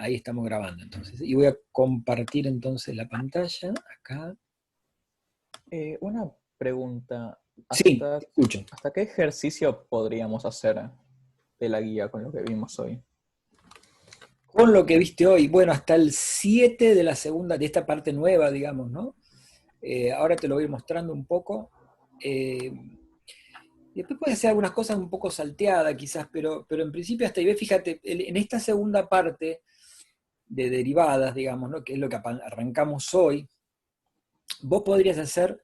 Ahí estamos grabando entonces. Y voy a compartir entonces la pantalla acá. Una pregunta. Sí, ¿Hasta, te escucho. ¿Hasta qué ejercicio podríamos hacer de la guía con lo que vimos hoy? Con lo que viste hoy, bueno, hasta el 7 de la segunda, de esta parte nueva, digamos, ¿no? Ahora te lo voy a ir mostrando un poco. Y después puede ser algunas cosas un poco salteadas quizás, pero en principio hasta ahí, ve, fíjate, en esta segunda parte de derivadas, digamos, ¿no? Que es lo que arrancamos hoy, vos podrías hacer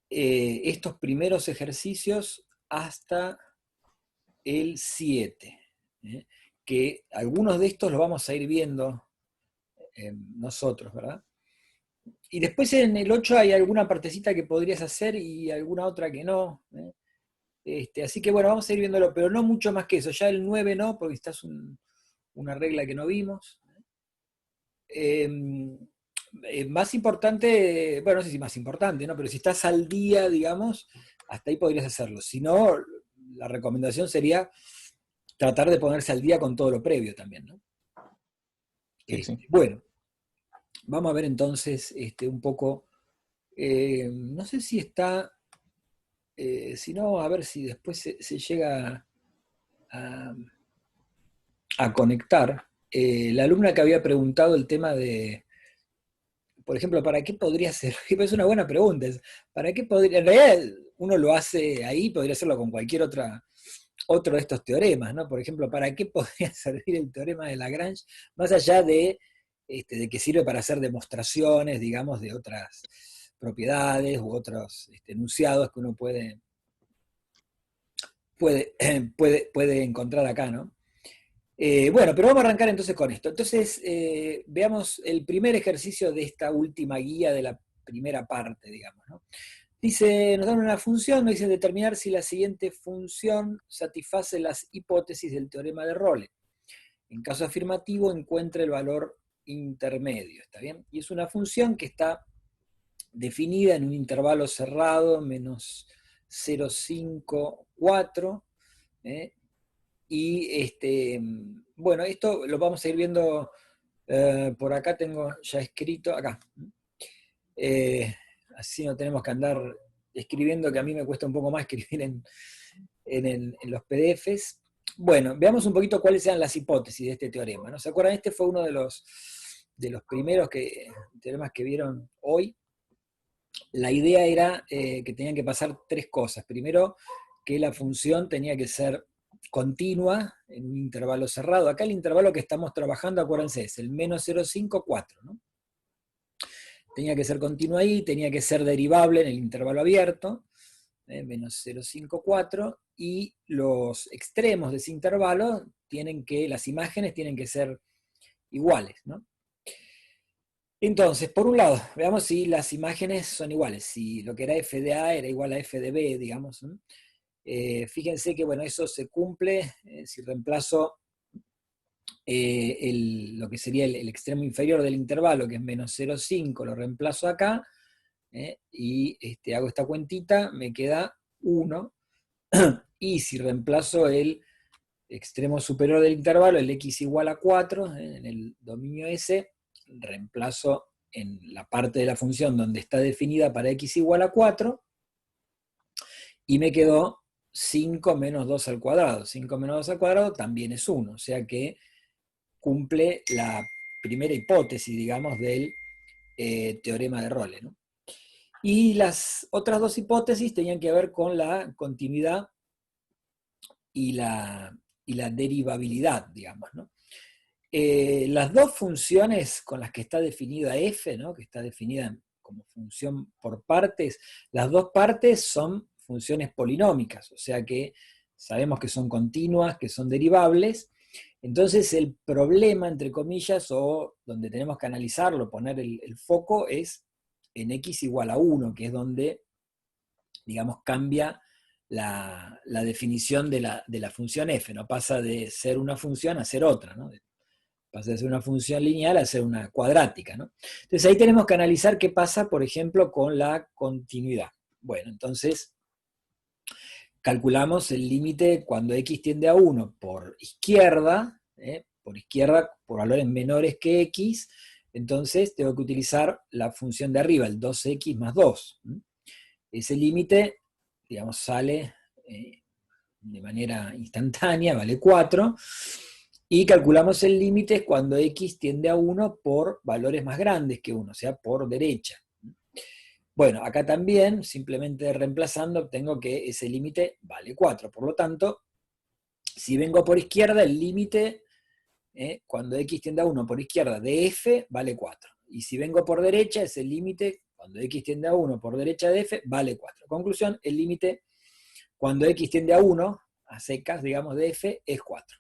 estos primeros ejercicios hasta el 7, ¿eh? Que algunos de estos los vamos a ir viendo nosotros, ¿verdad? Y después en el 8 hay alguna partecita que podrías hacer y alguna otra que no. Así que bueno, vamos a ir viéndolo, pero no mucho más que eso. Ya el 9 no, porque esta es una regla que no vimos. Eh, Más importante, bueno, no sé si más importante, ¿no? Pero si estás al día, digamos, hasta ahí podrías hacerlo. Si no, la recomendación sería tratar de ponerse al día con todo lo previo también, ¿no? Sí, sí. Bueno, vamos a ver entonces un poco, no sé si está, si no, a ver si después se llega a, a conectar. La alumna que había preguntado el tema de, por ejemplo, ¿para qué podría ser? Es una buena pregunta. ¿Para qué podría? En realidad uno lo hace ahí, podría hacerlo con cualquier otro de estos teoremas, ¿no? Por ejemplo, ¿para qué podría servir el teorema de Lagrange? Más allá de que sirve para hacer demostraciones, digamos, de otras propiedades u otros enunciados que uno puede encontrar acá, ¿no? Bueno, pero vamos a arrancar entonces con esto. Entonces, veamos el primer ejercicio de esta última guía de la primera parte, digamos, ¿no? Dice, nos dan una función, nos dice determinar si la siguiente función satisface las hipótesis del teorema de Role. En caso afirmativo, encuentra el valor intermedio, ¿está bien? Y es una función que está definida en un intervalo cerrado, menos 0,5, 4, ¿eh? Y bueno, esto lo vamos a ir viendo, por acá tengo ya escrito, acá. Eh, Así no tenemos que andar escribiendo, que a mí me cuesta un poco más escribir en los PDFs. Bueno, veamos un poquito cuáles eran las hipótesis de este teorema, ¿no? ¿Se acuerdan? Este fue uno de los primeros teoremas que vieron hoy. La idea era que tenían que pasar tres cosas. Primero, que la función tenía que ser continua en un intervalo cerrado. Acá el intervalo que estamos trabajando, acuérdense, es el menos 0,5, 4, ¿no? Tenía que ser continua ahí, tenía que ser derivable en el intervalo abierto, menos 0,5, 4, y los extremos de ese intervalo las imágenes tienen que ser iguales, ¿no? Entonces, por un lado, veamos si las imágenes son iguales, si lo que era f de A era igual a f de B, digamos, ¿no? Fíjense que, bueno, eso se cumple si reemplazo lo que sería el extremo inferior del intervalo, que es menos 0,5, lo reemplazo acá, y hago esta cuentita, me queda 1, y si reemplazo el extremo superior del intervalo, el x igual a 4, en el dominio S, reemplazo en la parte de la función donde está definida para x igual a 4, y me quedó 5 menos 2 al cuadrado. 5 menos 2 al cuadrado también es 1, o sea que cumple la primera hipótesis, digamos, del teorema de Role, ¿no? Y las otras dos hipótesis tenían que ver con la continuidad y la derivabilidad, digamos, ¿no? Las dos funciones con las que está definida f, ¿no? Que está definida como función por partes, las dos partes son funciones polinómicas, o sea que sabemos que son continuas, que son derivables. Entonces el problema, entre comillas, o donde tenemos que analizarlo, poner el foco, es en x igual a 1, que es donde, digamos, cambia la definición de la función f, no pasa de ser una función a ser otra, ¿no? Pasa de ser una función lineal a ser una cuadrática, ¿no? Entonces ahí tenemos que analizar qué pasa, por ejemplo, con la continuidad. Bueno, entonces calculamos el límite cuando x tiende a 1 por izquierda, por izquierda por valores menores que x, entonces tengo que utilizar la función de arriba, el 2x más 2. Ese límite, digamos, sale de manera instantánea, vale 4, y calculamos el límite cuando x tiende a 1 por valores más grandes que 1, o sea, por derecha. Bueno, acá también, simplemente reemplazando, obtengo que ese límite vale 4. Por lo tanto, si vengo por izquierda, el límite, cuando x tiende a 1 por izquierda de f, vale 4. Y si vengo por derecha, ese límite, cuando x tiende a 1 por derecha de f, vale 4. Conclusión, el límite cuando x tiende a 1, a secas, digamos, de f, es 4.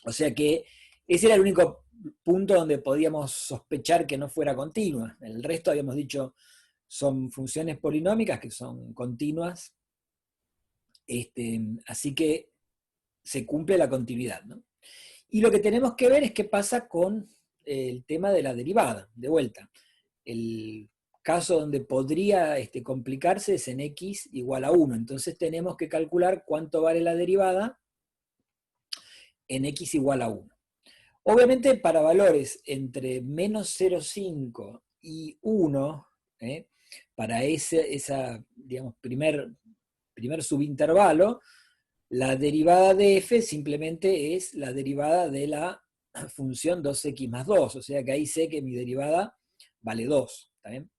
O sea que ese era el único punto donde podíamos sospechar que no fuera continua. El resto habíamos dicho son funciones polinómicas que son continuas, así que se cumple la continuidad, ¿no? Y lo que tenemos que ver es qué pasa con el tema de la derivada, de vuelta. El caso donde podría complicarse es en x igual a 1, entonces tenemos que calcular cuánto vale la derivada en x igual a 1. Obviamente para valores entre menos 0,5 y 1, para esa digamos, primer subintervalo, la derivada de f simplemente es la derivada de la función 2x más 2, o sea que ahí sé que mi derivada vale 2, ¿está bien?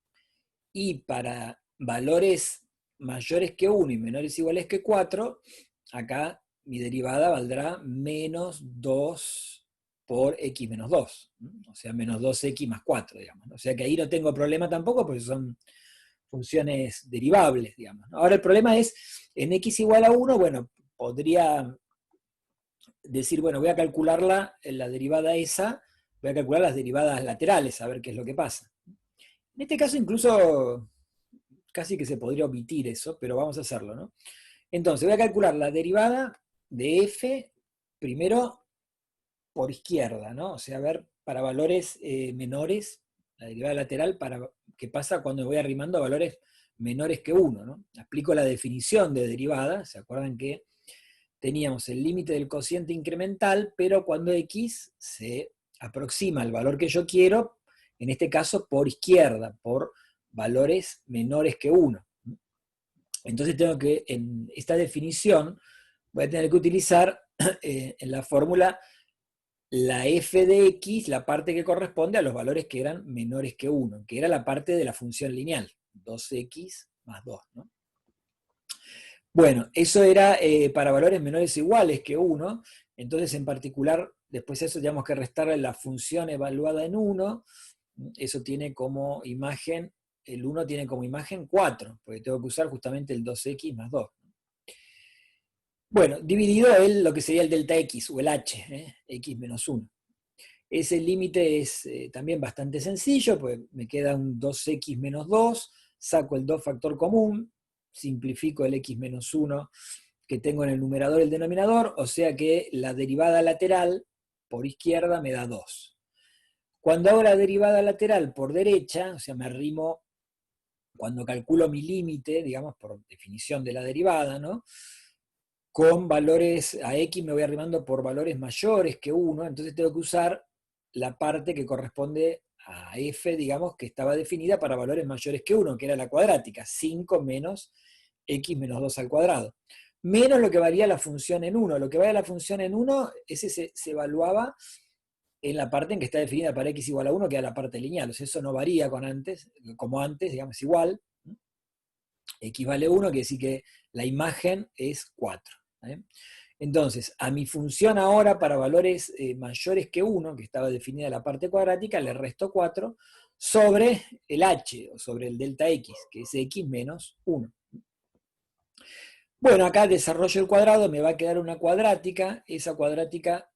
Y para valores mayores que 1 y menores o iguales que 4, acá mi derivada valdrá menos 2 por x menos 2, o sea, menos 2x más 4, digamos. O sea que ahí no tengo problema tampoco porque son funciones derivables, digamos. Ahora el problema es, en x igual a 1, bueno, podría decir, bueno, voy a calcularla, la derivada esa, voy a calcular las derivadas laterales, a ver qué es lo que pasa. En este caso incluso casi que se podría omitir eso, pero vamos a hacerlo, ¿no? Entonces voy a calcular la derivada de f, primero por izquierda, ¿no? O sea, a ver, para valores menores, la derivada lateral, para qué pasa cuando voy arrimando a valores menores que 1, ¿no? Aplico la definición de derivada, ¿se acuerdan que teníamos el límite del cociente incremental, pero cuando x se aproxima al valor que yo quiero, en este caso por izquierda, por valores menores que 1. Entonces tengo que, en esta definición, voy a tener que utilizar en la fórmula la f de x, la parte que corresponde a los valores que eran menores que 1, que era la parte de la función lineal, 2x más 2, ¿no? Bueno, eso era para valores menores o iguales que 1, entonces en particular, después de eso tenemos que restarle la función evaluada en 1, eso tiene como imagen, el 1 tiene como imagen 4, porque tengo que usar justamente el 2x más 2. Bueno, dividido en lo que sería el delta x, o el h, x menos 1. Ese límite es también bastante sencillo, pues me queda un 2x menos 2, saco el 2 factor común, simplifico el x menos 1 que tengo en el numerador y el denominador, o sea que la derivada lateral por izquierda me da 2. Cuando hago la derivada lateral por derecha, o sea, me arrimo, cuando calculo mi límite, digamos, por definición de la derivada, ¿no? Con valores, a x me voy arrimando por valores mayores que 1, entonces tengo que usar la parte que corresponde a f, digamos, que estaba definida para valores mayores que 1, que era la cuadrática, 5 menos x menos 2 al cuadrado. Menos lo que varía la función en 1. Lo que varía la función en 1, ese se evaluaba en la parte en que está definida para x igual a 1, que era la parte lineal. O sea, eso no varía como antes, digamos, igual. X vale 1, quiere decir que la imagen es 4. Entonces, a mi función ahora para valores mayores que 1, que estaba definida la parte cuadrática, le resto 4 sobre el h, o sobre el delta x, que es x menos 1. Bueno, acá desarrollo el cuadrado, me va a quedar una cuadrática, esa cuadrática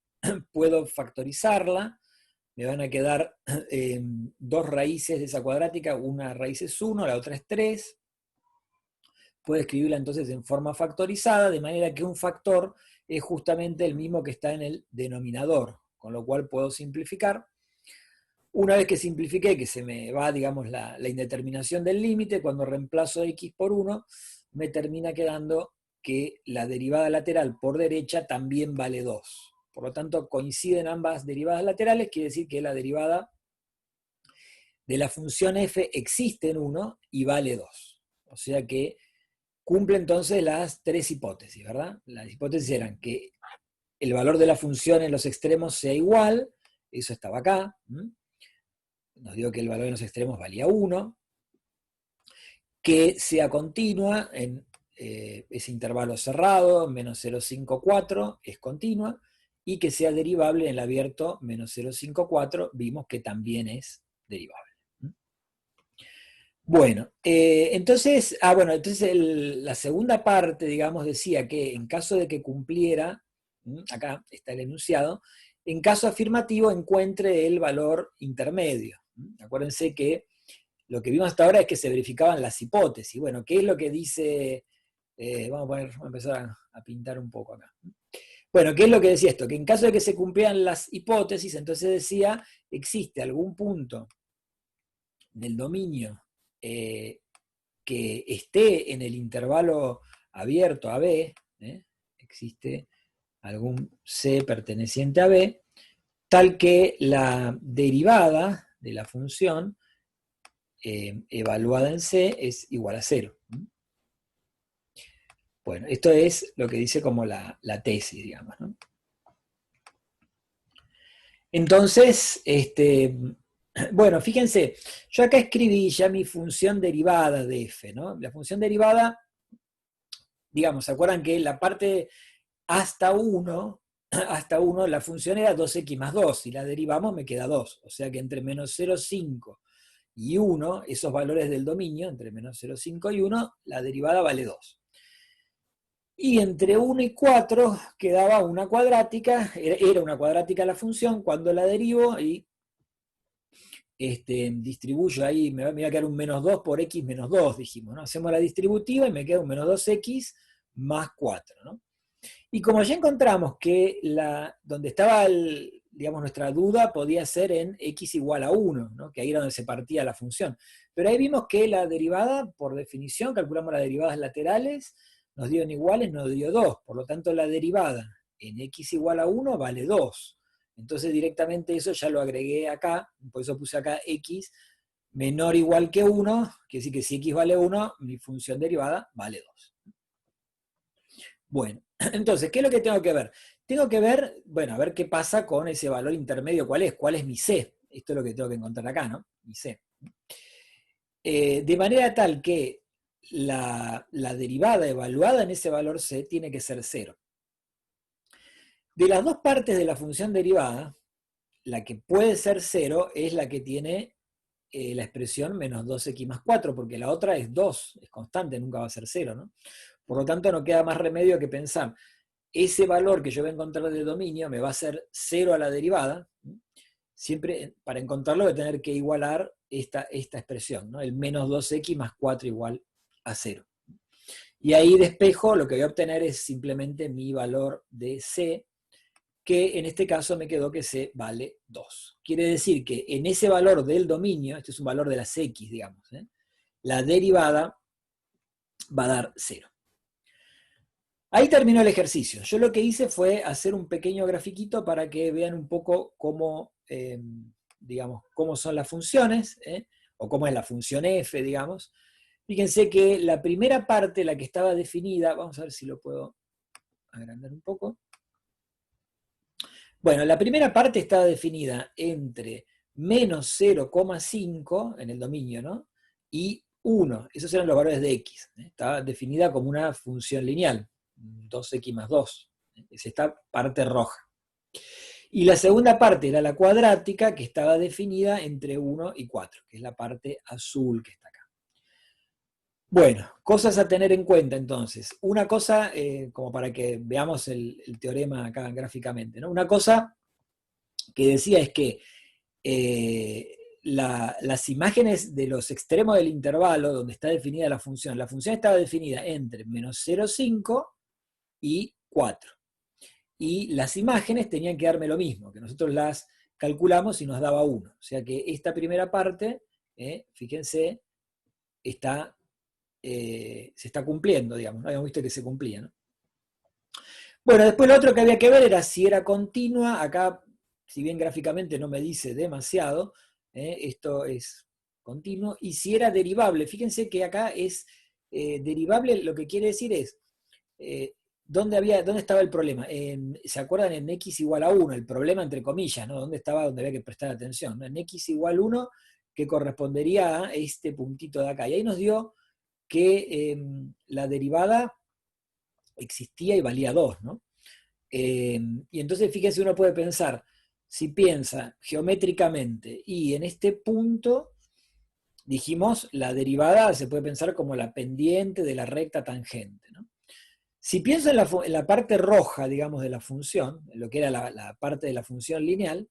puedo factorizarla, me van a quedar dos raíces de esa cuadrática, una raíz es 1, la otra es 3, puedo escribirla entonces en forma factorizada, de manera que un factor es justamente el mismo que está en el denominador, con lo cual puedo simplificar. Una vez que simplifiqué, que se me va, digamos, la indeterminación del límite, cuando reemplazo x por 1, me termina quedando que la derivada lateral por derecha también vale 2, Por lo tanto, coinciden ambas derivadas laterales, quiere decir que la derivada de la función f existe en 1 y vale 2. O sea que cumple entonces las tres hipótesis, ¿verdad? Las hipótesis eran que el valor de la función en los extremos sea igual, eso estaba acá, nos dio que el valor en los extremos valía 1, que sea continua en ese intervalo cerrado, menos 0,54, es continua, y que sea derivable en el abierto menos 0,54, vimos que también es derivable. Bueno, entonces la segunda parte, digamos, decía que en caso de que cumpliera, acá está el enunciado, en caso afirmativo encuentre el valor intermedio. Acuérdense que lo que vimos hasta ahora es que se verificaban las hipótesis. Bueno, ¿qué es lo que dice? Vamos a empezar a pintar un poco acá. Bueno, ¿qué es lo que decía esto? Que en caso de que se cumplieran las hipótesis, entonces decía, existe algún punto del dominio que esté en el intervalo abierto a B, existe algún C perteneciente a B, tal que la derivada de la función evaluada en C es igual a 0. Bueno, esto es lo que dice como la tesis, digamos, ¿no? Entonces, bueno, fíjense, yo acá escribí ya mi función derivada de f, ¿no? La función derivada, digamos, ¿se acuerdan que la parte hasta 1, la función era 2x más 2, si la derivamos me queda 2, o sea que entre menos 0,5 y 1, esos valores del dominio, entre menos 0,5 y 1, la derivada vale 2. Y entre 1 y 4 quedaba una cuadrática, era una cuadrática la función, cuando la derivo y distribuyo ahí, me va a quedar un menos 2 por x menos 2, dijimos, ¿no? Hacemos la distributiva y me queda un menos 2x más 4, ¿no? Y como ya encontramos que donde estaba digamos, nuestra duda podía ser en x igual a 1, ¿no? Que ahí era donde se partía la función. Pero ahí vimos que la derivada, por definición, calculamos las derivadas laterales, nos dio en iguales, nos dio 2. Por lo tanto, la derivada en x igual a 1 vale 2. Entonces directamente eso ya lo agregué acá, por eso puse acá x menor o igual que 1, quiere decir que si x vale 1, mi función derivada vale 2. Bueno, entonces, ¿qué es lo que tengo que ver? Tengo que ver, bueno, a ver qué pasa con ese valor intermedio, cuál es mi C. Esto es lo que tengo que encontrar acá, ¿no? Mi C. De manera tal que la derivada evaluada en ese valor C tiene que ser 0. De las dos partes de la función derivada, la que puede ser 0 es la que tiene la expresión menos 2x más 4, porque la otra es 2, es constante, nunca va a ser 0, ¿no? Por lo tanto, no queda más remedio que pensar, ese valor que yo voy a encontrar de dominio me va a ser 0 a la derivada. Siempre para encontrarlo voy a tener que igualar esta expresión, ¿no? El menos 2x más 4 igual a 0. Y ahí despejo, lo que voy a obtener es simplemente mi valor de C, que en este caso me quedó que C vale 2. Quiere decir que en ese valor del dominio, este es un valor de las X, digamos, la derivada va a dar 0. Ahí terminó el ejercicio. Yo lo que hice fue hacer un pequeño grafiquito para que vean un poco cómo, digamos, cómo son las funciones, o cómo es la función f, digamos. Fíjense que la primera parte, la que estaba definida, vamos a ver si lo puedo agrandar un poco. Bueno, la primera parte estaba definida entre menos 0,5 en el dominio, ¿no? Y 1, esos eran los valores de x. Estaba definida como una función lineal, 2x más 2. Es esta parte roja. Y la segunda parte era la cuadrática, que estaba definida entre 1 y 4, que es la parte azul que está acá. Bueno, cosas a tener en cuenta entonces. Una cosa, como para que veamos el teorema acá gráficamente, ¿no? Una cosa que decía es que las imágenes de los extremos del intervalo, donde está definida la función estaba definida entre menos 0,5 y 4. Y las imágenes tenían que darme lo mismo, que nosotros las calculamos y nos daba 1. O sea que esta primera parte, fíjense, se está cumpliendo, digamos, no habíamos visto que se cumplía, ¿no? Bueno, después lo otro que había que ver era si era continua. Acá, si bien gráficamente no me dice demasiado, esto es continuo. Y si era derivable, fíjense que acá es derivable, lo que quiere decir es, ¿dónde estaba el problema? ¿Se acuerdan en x igual a 1? El problema entre comillas, ¿no? ¿Dónde estaba? Donde había que prestar atención, ¿no? En x igual 1, que correspondería a este puntito de acá. Y ahí nos dio que la derivada existía y valía 2, ¿no? Y entonces fíjense, uno puede pensar, si piensa geométricamente y en este punto, dijimos, la derivada se puede pensar como la pendiente de la recta tangente, ¿no? Si pienso en la parte roja, digamos, de la función, en lo que era la parte de la función lineal,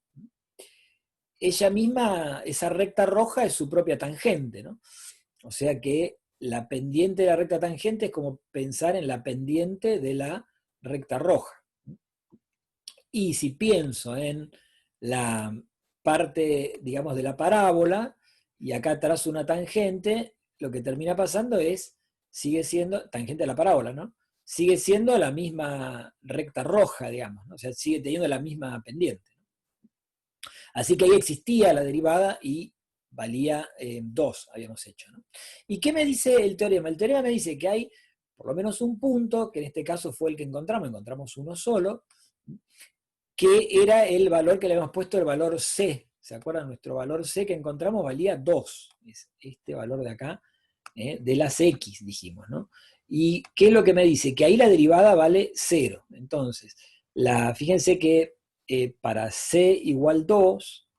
ella misma, esa recta roja es su propia tangente, ¿no? O sea que la pendiente de la recta tangente es como pensar en la pendiente de la recta roja. Y si pienso en la parte, digamos, de la parábola, y acá trazo una tangente, lo que termina pasando es, sigue siendo, tangente de la parábola, ¿no? Sigue siendo la misma recta roja, digamos, ¿no? O sea, sigue teniendo la misma pendiente. Así que ahí existía la derivada y valía 2, habíamos hecho, ¿no? ¿Y qué me dice el teorema? El teorema me dice que hay por lo menos un punto, que en este caso fue el que encontramos uno solo, que era el valor que le habíamos puesto, el valor C. ¿Se acuerdan? Nuestro valor C que encontramos valía 2. Es este valor de acá, de las X, dijimos, ¿no? ¿Y qué es lo que me dice? Que ahí la derivada vale 0. Entonces, fíjense que para C igual 2,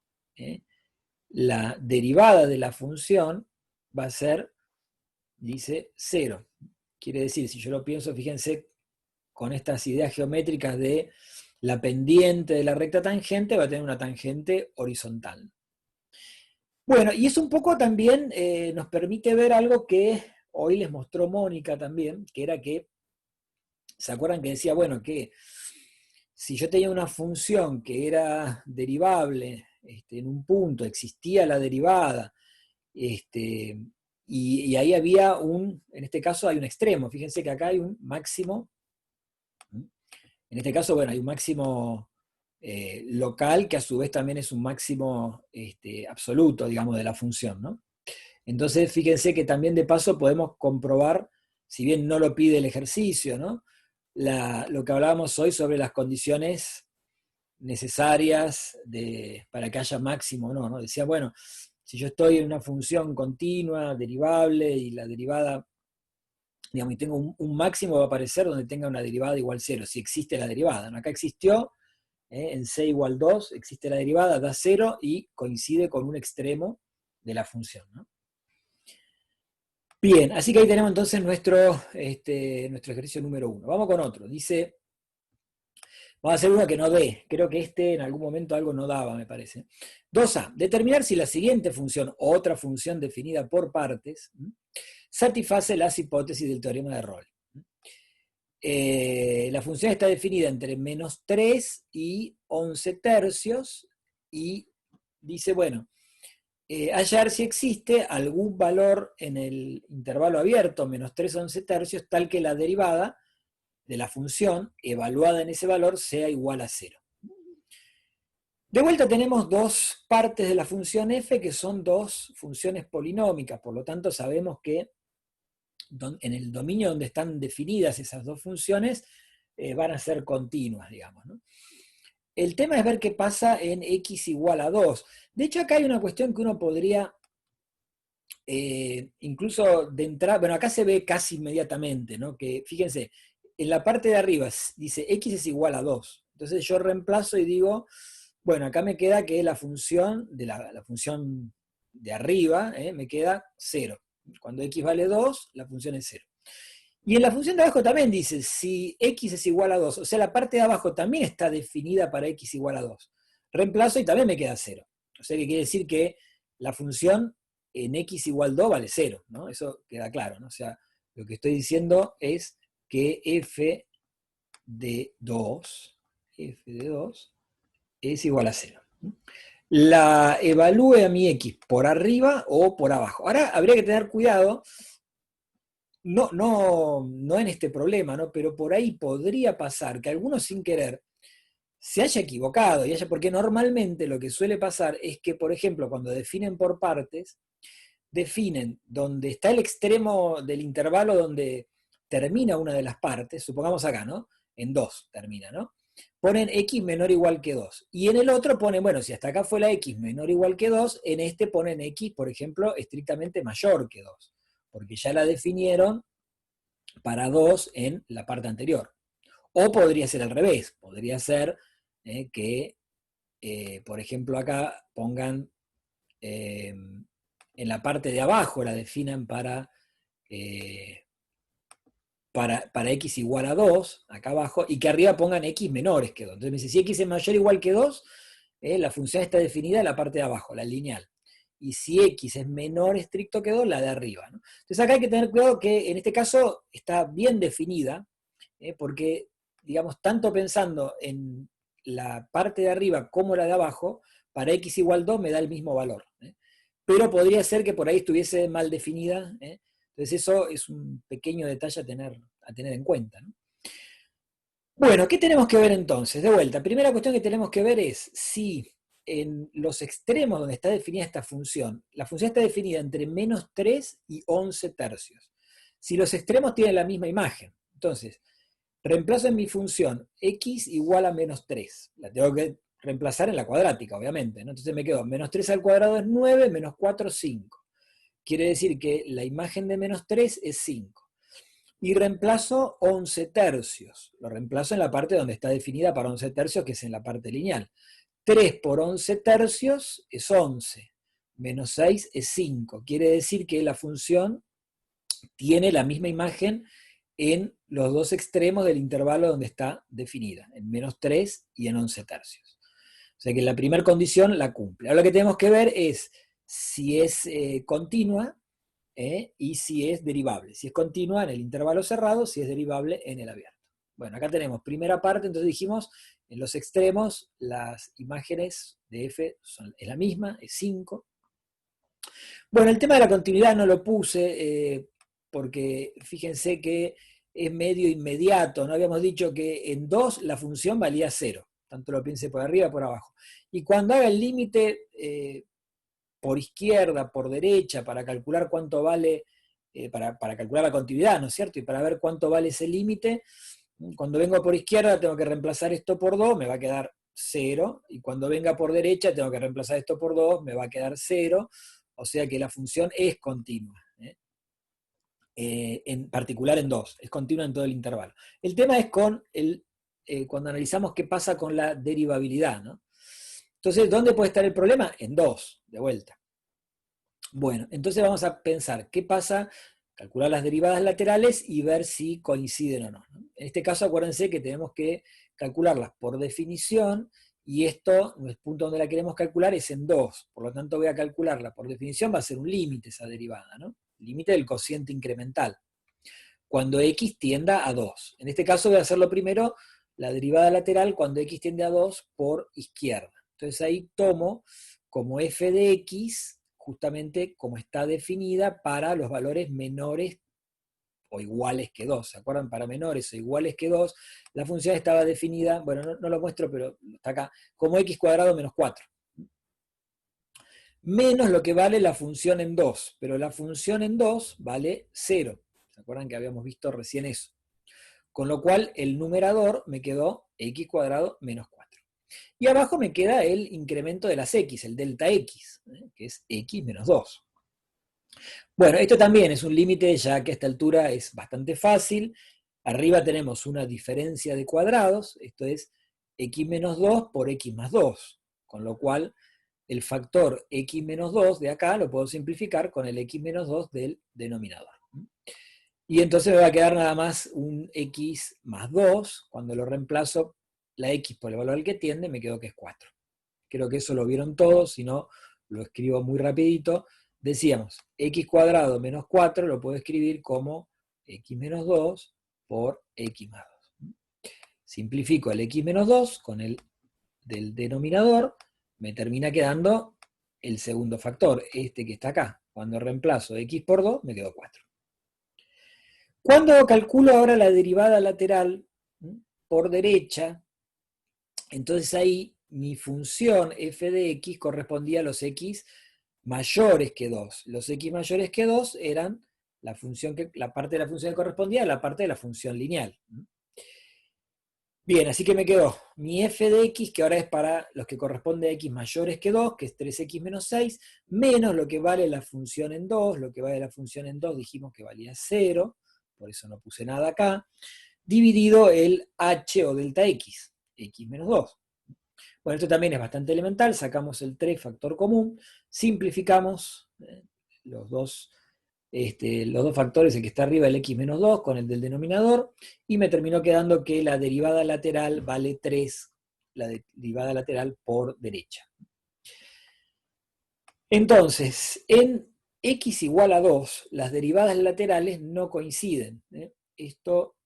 la derivada de la función va a ser, dice, 0. Quiere decir, si yo lo pienso, fíjense, con estas ideas geométricas de la pendiente de la recta tangente, va a tener una tangente horizontal. Bueno, y eso un poco también nos permite ver algo que hoy les mostró Mónica también, que era que, ¿se acuerdan que decía, bueno, que si yo tenía una función que era derivable en un punto, existía la derivada, y ahí había en este caso hay un extremo, fíjense que acá hay un máximo. En este caso, bueno, hay un máximo local que a su vez también es un máximo absoluto, digamos, de la función, ¿no? Entonces, fíjense que también de paso podemos comprobar, si bien no lo pide el ejercicio, ¿no? Lo que hablábamos hoy sobre las condiciones necesarias para que haya máximo, ¿no? Decía, bueno, si yo estoy en una función continua, derivable, y la derivada, digamos, y tengo un máximo, va a aparecer donde tenga una derivada igual 0, si existe la derivada, ¿no? Acá existió, en C igual 2, existe la derivada, da 0 y coincide con un extremo de la función, ¿no? Bien, así que ahí tenemos entonces nuestro ejercicio número 1. Vamos con otro. Dice, vamos a hacer uno que no dé. Creo que en algún momento algo no daba, me parece. 2A. Determinar si la siguiente función o otra función definida por partes satisface las hipótesis del teorema de Rolle. La función está definida entre -3 y 11 tercios y dice, bueno, hallar si existe algún valor en el intervalo abierto, -3 a 11 tercios, tal que la derivada de la función evaluada en ese valor sea igual a 0. De vuelta tenemos dos partes de la función f que son dos funciones polinómicas, por lo tanto sabemos que en el dominio donde están definidas esas dos funciones van a ser continuas, digamos, ¿no? El tema es ver qué pasa en x igual a 2. De hecho, acá hay una cuestión que uno podría, incluso de entrada, bueno, acá se ve casi inmediatamente, ¿no? Que fíjense, en la parte de arriba dice x es igual a 2. Entonces yo reemplazo y digo, bueno, acá me queda que la función la función de arriba me queda 0. Cuando x vale 2, la función es 0. Y en la función de abajo también dice, si x es igual a 2, o sea, la parte de abajo también está definida para x igual a 2. Reemplazo y también me queda 0. O sea, que quiere decir que la función en x igual 2 vale 0, ¿no? Eso queda claro, ¿no? O sea, lo que estoy diciendo es que f de 2 es igual a 0. La evalúe a mi x por arriba o por abajo. Ahora habría que tener cuidado no en este problema, ¿no? Pero por ahí podría pasar que alguno sin querer se haya equivocado, porque normalmente lo que suele pasar es que, por ejemplo, cuando definen por partes, definen donde está el extremo del intervalo donde termina una de las partes, supongamos acá, ¿no? En 2 termina, ¿no? Ponen x menor o igual que 2. Y en el otro ponen, bueno, si hasta acá fue la x menor o igual que 2, en este ponen x, por ejemplo, estrictamente mayor que 2, porque ya la definieron para 2 en la parte anterior. O podría ser al revés, podría ser que, por ejemplo, acá pongan en la parte de abajo la definan eh, para x igual a 2, acá abajo, y que arriba pongan x menores que 2. Entonces me dice, si x es mayor o igual que 2, la función está definida en la parte de abajo, la lineal. Y si x es menor estricto que 2, la de arriba, ¿no? Entonces acá hay que tener cuidado que en este caso está bien definida, porque, digamos, tanto pensando en la parte de arriba como la de abajo, para x igual 2 me da el mismo valor. Pero podría ser que por ahí estuviese mal definida. Entonces eso es un pequeño detalle a tener en cuenta, ¿no? Bueno, ¿qué tenemos que ver entonces? De vuelta, primera cuestión que tenemos que ver es si en los extremos donde está definida esta función, la función está definida entre menos 3 y 11 tercios. Si los extremos tienen la misma imagen, entonces, reemplazo en mi función x igual a menos 3. La tengo que reemplazar en la cuadrática, obviamente, ¿no? Entonces me quedo menos 3 al cuadrado es 9, menos 4 5. Quiere decir que la imagen de menos 3 es 5. Y reemplazo 11 tercios. Lo reemplazo en la parte donde está definida para 11 tercios, que es en la parte lineal. 3 por 11 tercios es 11. Menos 6 es 5. Quiere decir que la función tiene la misma imagen en los dos extremos del intervalo donde está definida, en menos 3 y en 11 tercios. O sea que la primera condición la cumple. Ahora lo que tenemos que ver es si es continua y si es derivable. Si es continua en el intervalo cerrado, si es derivable en el abierto. Bueno, acá tenemos primera parte, entonces dijimos, en los extremos las imágenes de f es la misma, es 5. Bueno, el tema de la continuidad no lo puse, porque fíjense que es medio inmediato, ¿no? Habíamos dicho que en 2 la función valía 0, tanto lo piense por arriba por abajo. Y cuando haga el límite por izquierda, por derecha, para calcular cuánto vale, para calcular la continuidad, ¿no es cierto? Y para ver cuánto vale ese límite, cuando vengo por izquierda tengo que reemplazar esto por 2, me va a quedar 0, y cuando venga por derecha tengo que reemplazar esto por 2, me va a quedar 0, o sea que la función es continua. En particular en 2, es continua en todo el intervalo. El tema es con cuando analizamos qué pasa con la derivabilidad, ¿no? Entonces, ¿dónde puede estar el problema? En 2, de vuelta. Bueno, entonces vamos a pensar qué pasa, calcular las derivadas laterales y ver si coinciden o no, ¿no? En este caso, acuérdense que tenemos que calcularlas por definición, y esto, el punto donde la queremos calcular es en 2, por lo tanto voy a calcularla por definición, va a ser un límite esa derivada, ¿no? Límite del cociente incremental, cuando x tienda a 2. En este caso voy a hacerlo primero, la derivada lateral cuando x tiende a 2 por izquierda. Entonces ahí tomo como f de x, justamente como está definida para los valores menores o iguales que 2. ¿Se acuerdan? Para menores o iguales que 2, la función estaba definida, bueno, no lo muestro, pero está acá, como x cuadrado menos 4. Menos lo que vale la función en 2, pero la función en 2 vale 0. ¿Se acuerdan que habíamos visto recién eso? Con lo cual el numerador me quedó x cuadrado menos 4. Y abajo me queda el incremento de las x, el delta x, que es x menos 2. Bueno, esto también es un límite, ya que a esta altura es bastante fácil. Arriba tenemos una diferencia de cuadrados, esto es x menos 2 por x más 2, con lo cual el factor x menos 2 de acá lo puedo simplificar con el x menos 2 del denominador. Y entonces me va a quedar nada más un x más 2, cuando lo reemplazo la x por el valor al que tiende, me quedo que es 4. Creo que eso lo vieron todos, si no, lo escribo muy rapidito. Decíamos, x cuadrado menos 4 lo puedo escribir como x menos 2 por x más 2. Simplifico el x menos 2 con el del denominador, me termina quedando el segundo factor, este que está acá. Cuando reemplazo x por 2, me quedo 4. Cuando calculo ahora la derivada lateral por derecha, entonces ahí mi función f de x correspondía a los x mayores que 2. Los x mayores que 2 eran la parte de la función que correspondía a la parte de la función lineal. Bien, así que me quedó mi f de x, que ahora es para los que corresponde a x mayores que 2, que es 3x menos 6, menos lo que vale la función en 2, lo que vale la función en 2 dijimos que valía 0, por eso no puse nada acá, dividido el h o delta x, x menos 2. Bueno, esto también es bastante elemental, sacamos el 3 factor común, simplificamos los dos factores, el que está arriba, el x menos 2, con el del denominador, y me terminó quedando que la derivada lateral vale 3, la derivada lateral por derecha. Entonces, en x igual a 2, las derivadas laterales no coinciden. Esto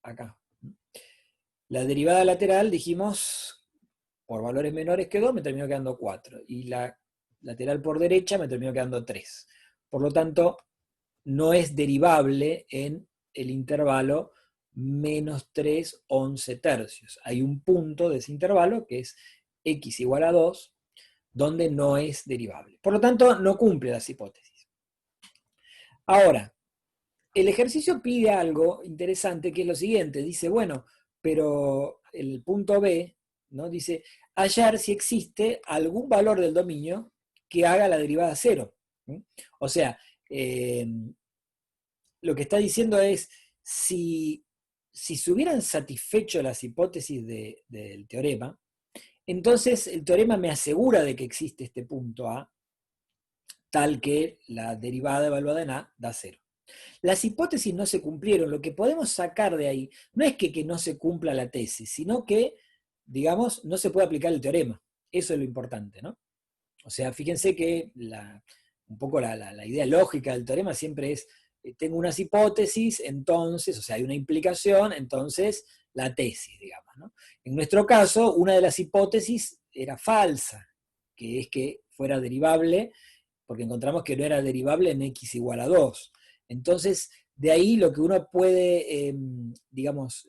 acá. La derivada lateral, dijimos, por valores menores que 2, me terminó quedando 4, y la lateral por derecha me terminó quedando 3. Por lo tanto, no es derivable en el intervalo menos 3, 11 tercios. Hay un punto de ese intervalo, que es x igual a 2, donde no es derivable. Por lo tanto, no cumple las hipótesis. Ahora, el ejercicio pide algo interesante, que es lo siguiente. Dice, bueno, pero el punto B, ¿no? Dice, hallar si existe algún valor del dominio que haga la derivada cero. O sea, lo que está diciendo es, si se hubieran satisfecho las hipótesis del teorema, entonces el teorema me asegura de que existe este punto A, tal que la derivada evaluada en A da 0. Las hipótesis no se cumplieron. Lo que podemos sacar de ahí no es que no se cumpla la tesis, sino que, digamos, no se puede aplicar el teorema. Eso es lo importante, ¿no? O sea, fíjense que un poco la idea lógica del teorema siempre es, tengo unas hipótesis, entonces, o sea, hay una implicación, entonces la tesis, digamos, ¿no? En nuestro caso, una de las hipótesis era falsa, que es que fuera derivable, porque encontramos que no era derivable en x igual a 2. Entonces, de ahí lo que uno puede, digamos,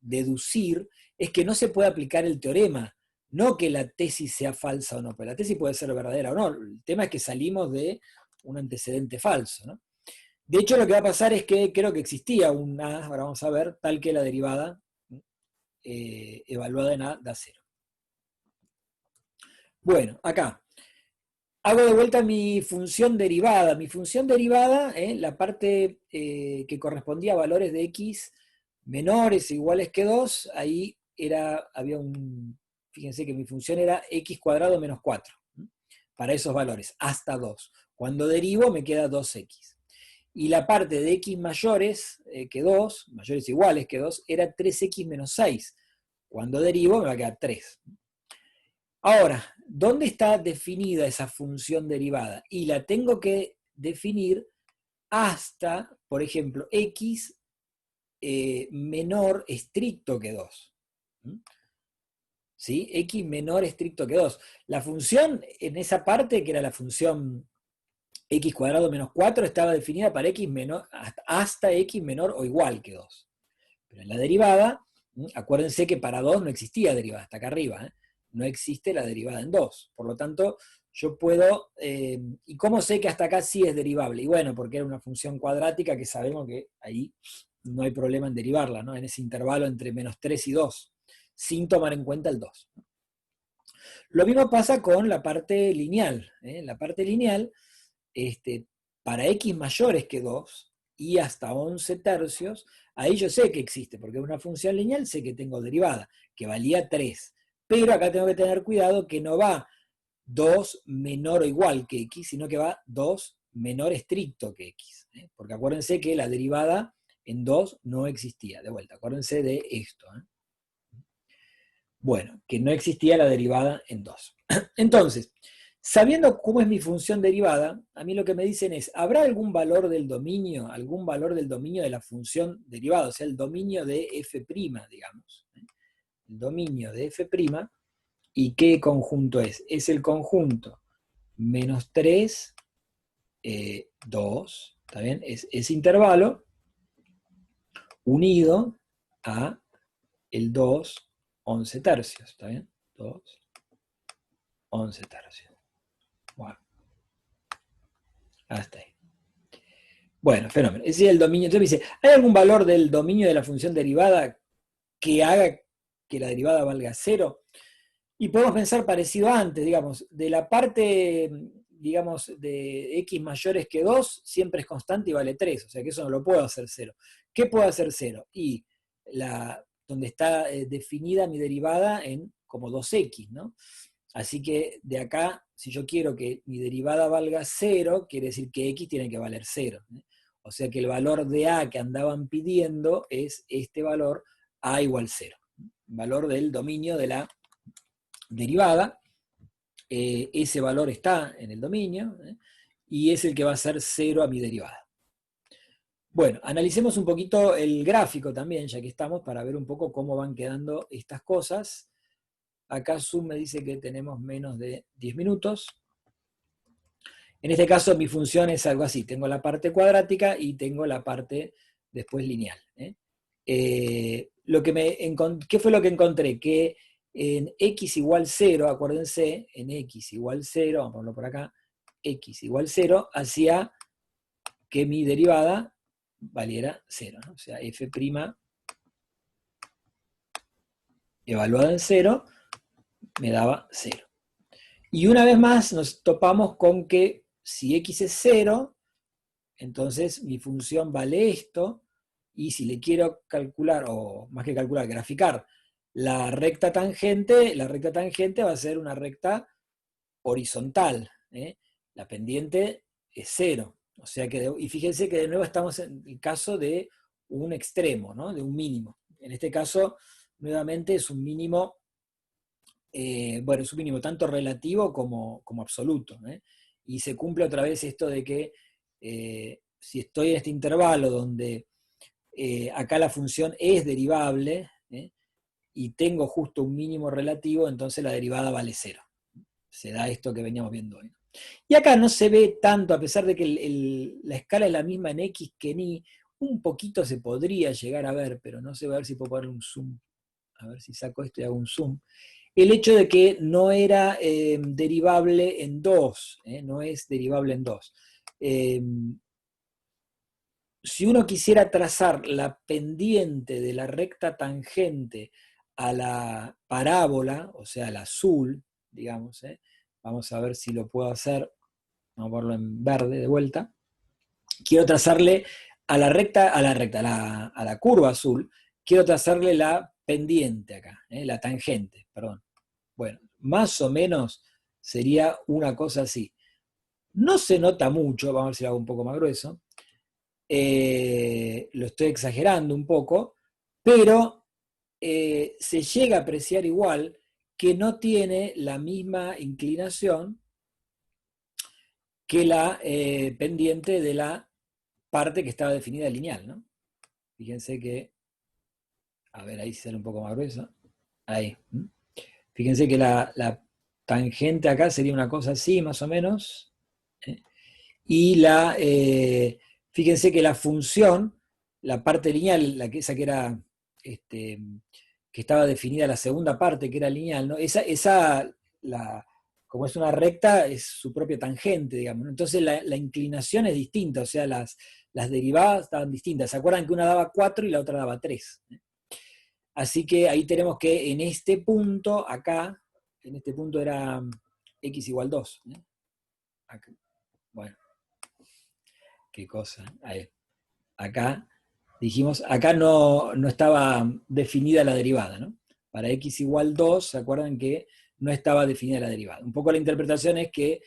deducir es que no se puede aplicar el teorema, no que la tesis sea falsa o no, pero la tesis puede ser verdadera o no. El tema es que salimos de un antecedente falso, ¿no? De hecho, lo que va a pasar es que creo que existía un A, ahora vamos a ver, tal que la derivada evaluada en A da 0. Bueno, acá. Hago de vuelta mi función derivada. Mi función derivada, la parte que correspondía a valores de x menores o iguales que 2, ahí había fíjense que mi función era x cuadrado menos 4, para esos valores, hasta 2. Cuando derivo me queda 2x. Y la parte de x mayores que 2, mayores o iguales que 2, era 3x menos 6. Cuando derivo me va a quedar 3. Ahora, ¿dónde está definida esa función derivada? Y la tengo que definir hasta, por ejemplo, x menor estricto que 2. ¿Sí? X menor estricto que 2. La función en esa parte, que era la función x cuadrado menos 4, estaba definida para x menor, hasta x menor o igual que 2. Pero en la derivada, acuérdense que para 2 no existía derivada, hasta acá arriba, no existe la derivada en 2. Por lo tanto, yo puedo, ¿y cómo sé que hasta acá sí es derivable? Y bueno, porque era una función cuadrática que sabemos que ahí no hay problema en derivarla, ¿no? En ese intervalo entre menos 3 y 2, sin tomar en cuenta el 2. Lo mismo pasa con la parte lineal. La parte lineal, para x mayores que 2 y hasta 11 tercios, ahí yo sé que existe, porque es una función lineal, sé que tengo derivada, que valía 3. Pero acá tengo que tener cuidado que no va 2 menor o igual que x, sino que va 2 menor estricto que x. Porque acuérdense que la derivada en 2 no existía. De vuelta, acuérdense de esto. Bueno, que no existía la derivada en 2. Entonces, sabiendo cómo es mi función derivada, a mí lo que me dicen es, ¿habrá algún valor del dominio de la función derivada? O sea, el dominio de f', digamos. El dominio de f', ¿y qué conjunto es? Es el conjunto menos 3, 2, ¿está bien? Es ese intervalo, unido a el 2 11 tercios, ¿está bien? 2 11 tercios. Bueno, hasta ahí. Bueno, fenómeno. Ese es el dominio. Entonces me dice, ¿hay algún valor del dominio de la función derivada que haga que la derivada valga 0? Y podemos pensar parecido a antes, digamos, de la parte, digamos, de x mayores que 2, siempre es constante y vale 3, o sea que eso no lo puedo hacer 0. ¿Qué puedo hacer 0? Y donde está definida mi derivada en como 2x, ¿no? Así que de acá, si yo quiero que mi derivada valga 0, quiere decir que x tiene que valer 0. O sea que el valor de a que andaban pidiendo es este valor, a igual 0. Valor del dominio de la derivada. Ese valor está en el dominio, y es el que va a ser 0 a mi derivada. Bueno, analicemos un poquito el gráfico también, ya que estamos, para ver un poco cómo van quedando estas cosas. Acá Zoom me dice que tenemos menos de 10 minutos. En este caso mi función es algo así, tengo la parte cuadrática y tengo la parte después lineal. ¿Qué fue lo que encontré? Que en x igual 0, acuérdense, en x igual 0, vamos a ponerlo por acá, x igual 0, hacía que mi derivada valiera 0, ¿no? O sea, f' evaluada en 0 me daba 0. Y una vez más nos topamos con que si x es 0, entonces mi función vale esto, y si le quiero calcular, o más que calcular, graficar la recta tangente va a ser una recta horizontal. La pendiente es 0. O sea que, y fíjense que de nuevo estamos en el caso de un extremo, ¿no? De un mínimo. En este caso, nuevamente es un mínimo, bueno, es un mínimo tanto relativo como absoluto. Y se cumple otra vez esto de que si estoy en este intervalo donde acá la función es derivable, y tengo justo un mínimo relativo, entonces la derivada vale 0. Se da esto que veníamos viendo hoy. Y acá no se ve tanto, a pesar de que la escala es la misma en X que en Y, un poquito se podría llegar a ver, pero no sé, a ver si puedo poner un zoom. A ver si saco esto y hago un zoom. El hecho de que no era derivable en 2, no es derivable en 2. Si uno quisiera trazar la pendiente de la recta tangente a la parábola, o sea, al azul, digamos, vamos a ver si lo puedo hacer, vamos a ponerlo en verde de vuelta. Quiero trazarle a la curva azul, quiero trazarle la pendiente acá, la tangente, perdón. Bueno, más o menos sería una cosa así. No se nota mucho, vamos a ver si lo hago un poco más grueso. Lo estoy exagerando un poco, pero se llega a apreciar igual que no tiene la misma inclinación que la pendiente de la parte que estaba definida lineal, ¿no? Fíjense que, a ver, ahí sale un poco más grueso. Ahí. Fíjense que la tangente acá sería una cosa así, más o menos. Y fíjense que la función, la parte lineal, esa que era, que estaba definida la segunda parte, que era lineal, ¿no? Como es una recta, es su propia tangente, digamos, ¿no? Entonces la inclinación es distinta, o sea, las derivadas estaban distintas. ¿Se acuerdan que una daba 4 y la otra daba 3? Así que ahí tenemos que en este punto, acá, en este punto era x igual 2. Acá. Bueno, qué cosa. Ahí. Acá dijimos, acá no estaba definida la derivada, ¿no? Para x igual 2, ¿se acuerdan que no estaba definida la derivada? Un poco la interpretación es que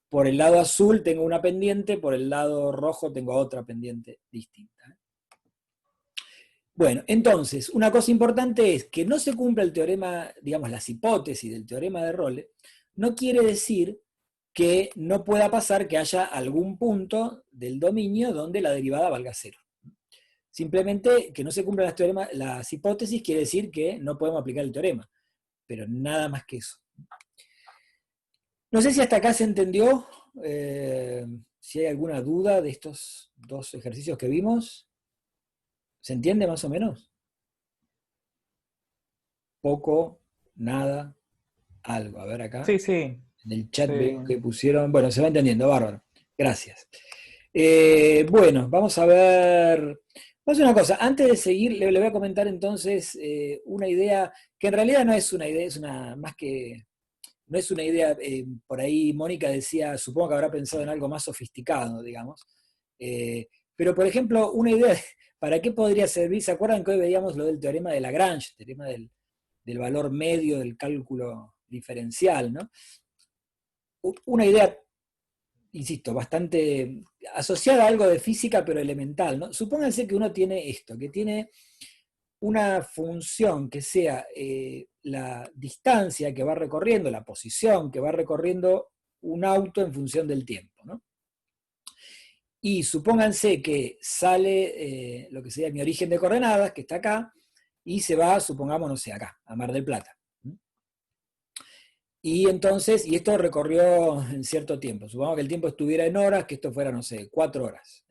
por el lado azul tengo una pendiente, por el lado rojo tengo otra pendiente distinta. Bueno, entonces, una cosa importante es que no se cumpla el teorema, digamos, las hipótesis del teorema de Rolle, no quiere decir que no pueda pasar que haya algún punto del dominio donde la derivada valga 0. Simplemente que no se cumplan las hipótesis quiere decir que no podemos aplicar el teorema, pero nada más que eso. No sé si hasta acá se entendió, si hay alguna duda de estos dos ejercicios que vimos. ¿Se entiende más o menos? Poco, nada, algo. A ver acá. Sí, sí. En el chat Sí. veo que pusieron. Bueno, se va entendiendo, bárbaro. Gracias. Bueno, vamos a ver. Vamos a hacer una cosa. Antes de seguir, le voy a comentar entonces una idea que en realidad no es una idea, es una más que. No es una idea, por ahí Mónica decía, supongo que habrá pensado en algo más sofisticado, digamos. Pero, por ejemplo, una idea, ¿para qué podría servir? ¿Se acuerdan que hoy veíamos lo del teorema de Lagrange, el teorema del valor medio del cálculo diferencial, ¿no? Una idea, insisto, bastante asociada a algo de física, pero elemental, ¿no? Supónganse que uno tiene esto, que tiene una función que sea la distancia que va recorriendo, la posición que va recorriendo un auto en función del tiempo, ¿no? Y supónganse que sale lo que sería mi origen de coordenadas, que está acá, y se va, supongamos, no sé, acá, a Mar del Plata. Y entonces, y esto recorrió en cierto tiempo. Supongamos que el tiempo estuviera en horas, que esto fuera, no sé, 4 horas.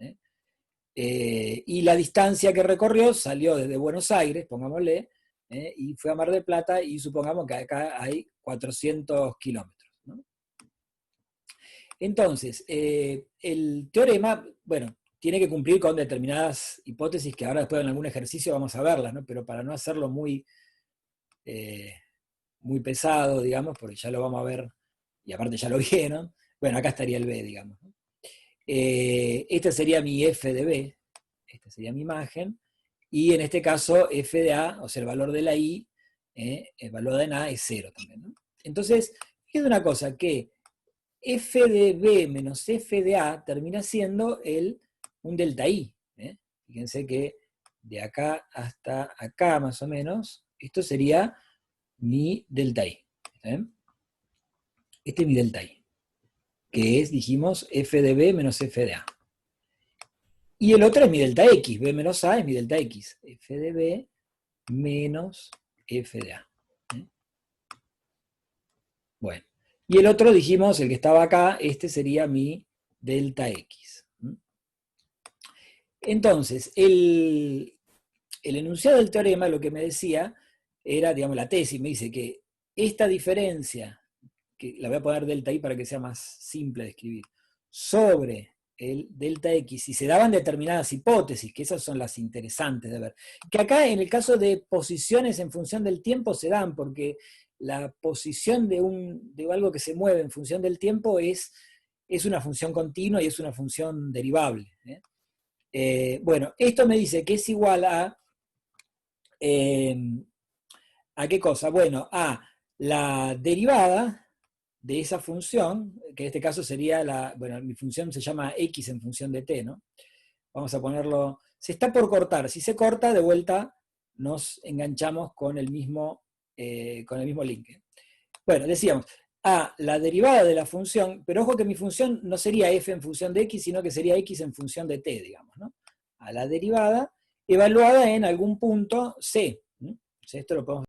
Y la distancia que recorrió salió desde Buenos Aires, pongámosle, y fue a Mar del Plata, y supongamos que acá hay 400 kilómetros, ¿no? Entonces, el teorema, bueno, tiene que cumplir con determinadas hipótesis que ahora después en algún ejercicio vamos a verlas, ¿no? Pero para no hacerlo muy, muy pesado, digamos, porque ya lo vamos a ver, y aparte ya lo vieron, bueno, acá estaría el B, digamos, ¿no? Esta sería mi f de B, esta sería mi imagen, y en este caso f de A, o sea, el valor de la I, el valor de A es 0 también, ¿no? Entonces, fíjense una cosa, que f de B menos f de A termina siendo un delta I. Fíjense que de acá hasta acá, más o menos, esto sería mi delta I. Este es mi delta I, que es, dijimos, f de B menos f de A. Y el otro es mi delta X, B menos A es mi delta X, f de B menos f de A. Bueno, y el otro dijimos, el que estaba acá, este sería mi delta X. Entonces, el enunciado del teorema lo que me decía era, digamos, la tesis, me dice que esta diferencia, que la voy a poner delta I para que sea más simple de escribir, sobre el delta X, y se daban determinadas hipótesis, que esas son las interesantes de ver. Que acá en el caso de posiciones en función del tiempo se dan, porque la posición de algo que se mueve en función del tiempo es una función continua y es una función derivable. Bueno, esto me dice que es igual ¿a qué cosa? Bueno, a la derivada de esa función, que en este caso sería bueno, mi función se llama x en función de t, ¿no? Vamos a ponerlo, se está por cortar, si se corta, de vuelta nos enganchamos con el mismo link. Bueno, decíamos, a la derivada de la función, pero ojo que mi función no sería f en función de x, sino que sería x en función de t, digamos, ¿no? A la derivada evaluada en algún punto c. Esto lo podemos